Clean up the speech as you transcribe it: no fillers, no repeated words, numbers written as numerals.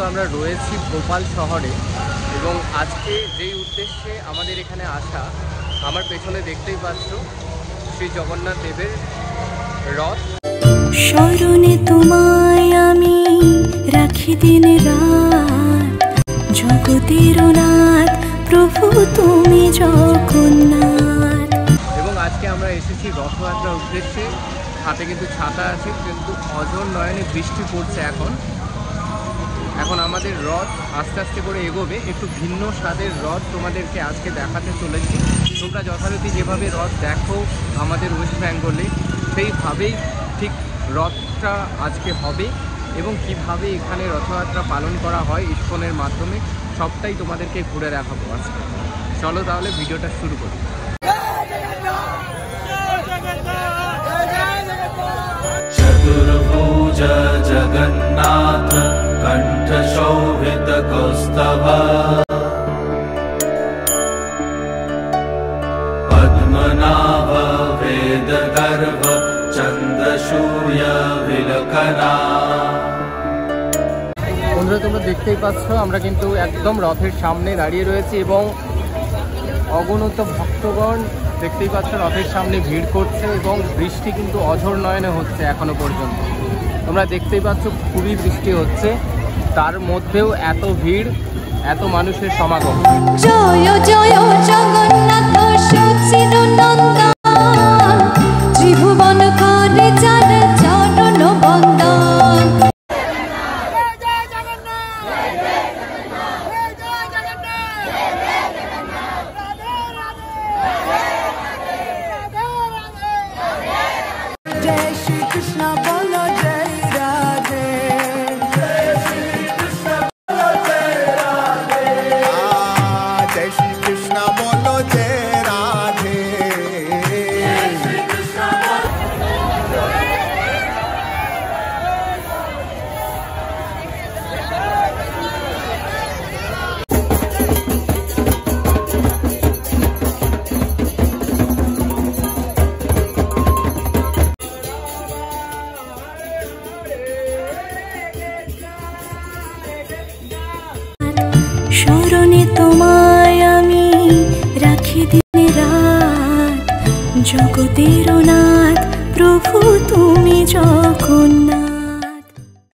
আমরা রয়েছি ভোপাল শহরে এবং আজকে যেই উদ্দেশ্যে আমাদের এখানে আসা, আমার পেছনে দেখতেই পাচ্ছ শ্রী জগন্নাথ দেবের রথ। স্মরণে তোমায় আমি রাখি দিন রাত, জগতের নাথ প্রভু তুমি জগন্নাথ। এবং আজকে আমরা এসেছি রথযাত্রার উদ্দেশ্যে, হাতে কিন্তু ছাতা আছে, কিন্তু অঝোর নয়নে বৃষ্টি পড়ছে। এখন আমাদের রথ আস্তে আস্তে করে এগোবে। একটু ভিন্ন স্বাদের রথ তোমাদেরকে আজকে দেখাতে চলেছি। তোমরা যথারীতি যেভাবে রথ দেখো আমাদের ওয়েস্ট বেঙ্গলে, সেইভাবেই ঠিক রথটা আজকে হবে এবং কিভাবে এখানে রথযাত্রা পালন করা হয় ইস্কনের মাধ্যমে, সবটাই তোমাদেরকে ঘুরে দেখাবো আজকে। চলো তাহলে ভিডিওটা শুরু করি। चतुर्भुज जगन्नाथ कंठ शोभित कौस्तभ, पद्मनाभ वेद गर्भ चंद्रसूर्य विलकना। বন্ধুরা, তোমরা দেখতেই পাচ্ছ আমরা কিন্তু একদম রথের সামনে দাঁড়িয়ে রয়েছি এবং অগণিত ভক্তগণ দেখতেই পাচ্ছ রথের সামনে ভিড় করছে এবং বৃষ্টি কিন্তু অঝোর নয়নে হচ্ছে এখনো পর্যন্ত। তোমরা দেখতেই পাচ্ছ খুবই বৃষ্টি হচ্ছে, তার মধ্যেও এত ভিড়, এত মানুষের সমাগম। জয় জয় জগন্নাথ সচিদানন্দ